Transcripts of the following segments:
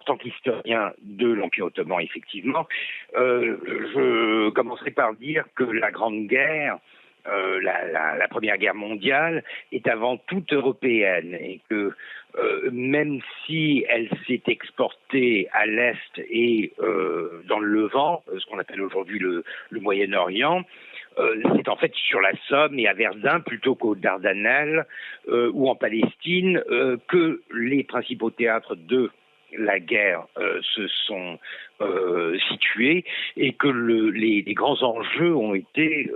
tant qu'historien de l'Empire ottoman, effectivement, je commencerai par dire que la Grande Guerre, la Première Guerre mondiale, est avant tout européenne et que même si elle s'est exportée à l'Est et dans le Levant, ce qu'on appelle aujourd'hui le Moyen-Orient, c'est en fait sur la Somme et à Verdun plutôt qu'aux Dardanelles ou en Palestine que les principaux théâtres de la guerre se sont situés et que les grands enjeux ont été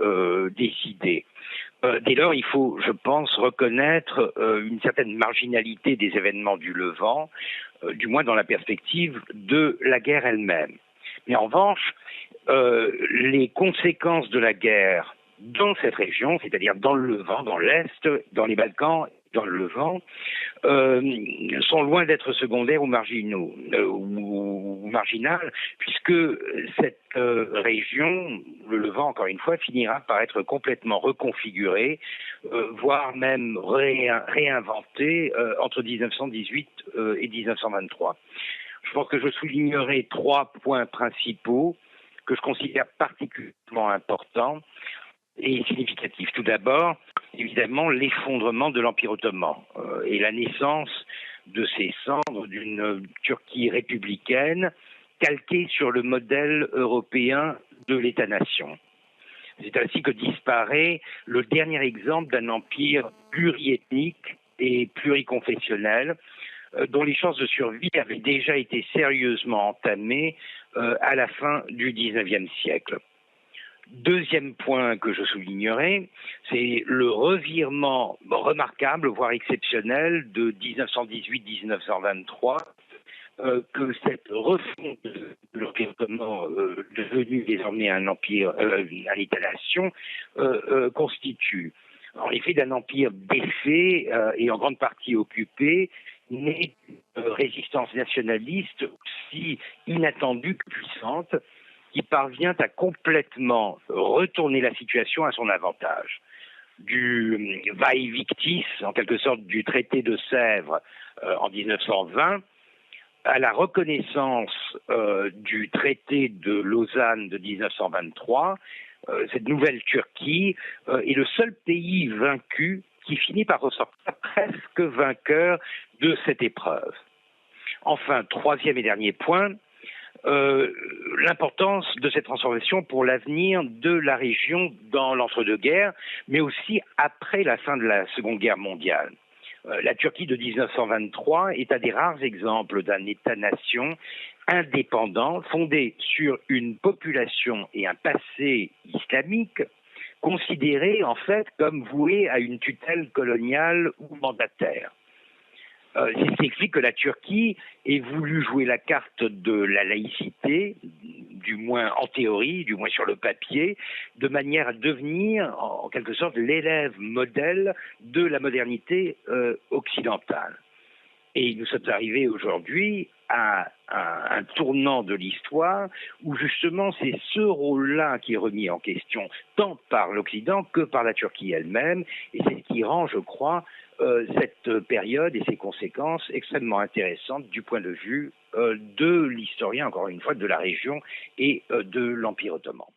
décidés. Dès lors, il faut, je pense, reconnaître une certaine marginalité des événements du Levant, du moins dans la perspective de la guerre elle-même. Mais en revanche, les conséquences de la guerre dans cette région, c'est-à-dire dans le Levant, dans l'Est, dans les Balkans, dans le Levant, sont loin d'être secondaires ou marginaux ou marginales, puisque cette région, le Levant encore une fois, finira par être complètement reconfigurée, voire même réinventée entre 1918 et 1923. Je pense que je soulignerai 3 points principaux que je considère particulièrement importants et significatifs. Tout d'abord, évidemment, l'effondrement de l'Empire ottoman et la naissance de ses cendres d'une Turquie républicaine calquée sur le modèle européen de l'État-nation. C'est ainsi que disparaît le dernier exemple d'un empire pluriethnique et pluriconfessionnel dont les chances de survie avaient déjà été sérieusement entamées à la fin du XIXe siècle. Deuxième point que je soulignerai, c'est le revirement remarquable, voire exceptionnel, de 1918-1923, que cette refonte de l'Empire ottoman, devenu désormais un empire, un État-nation, constitue. En effet, d'un empire défait et en grande partie occupé, naît une résistance nationaliste aussi inattendue que puissante, qui parvient à complètement retourner la situation à son avantage. Du vae victis, en quelque sorte, du traité de Sèvres en 1920, à la reconnaissance du traité de Lausanne de 1923, cette nouvelle Turquie est le seul pays vaincu qui finit par ressortir presque vainqueur de cette épreuve. Enfin, troisième et dernier point, l'importance de cette transformation pour l'avenir de la région dans l'entre-deux-guerres, mais aussi après la fin de la Seconde Guerre mondiale. La Turquie de 1923 est un des rares exemples d'un État-nation indépendant, fondé sur une population et un passé islamique, considérés en fait comme voués à une tutelle coloniale ou mandataire. C'est ce qui explique que la Turquie ait voulu jouer la carte de la laïcité, du moins en théorie, du moins sur le papier, de manière à devenir en quelque sorte l'élève modèle de la modernité occidentale. Et nous sommes arrivés aujourd'hui à un tournant de l'histoire où justement c'est ce rôle-là qui est remis en question tant par l'Occident que par la Turquie elle-même, et c'est ce qui rend, je crois, cette période et ses conséquences extrêmement intéressantes du point de vue de l'historien, encore une fois, de la région et de l'Empire ottoman.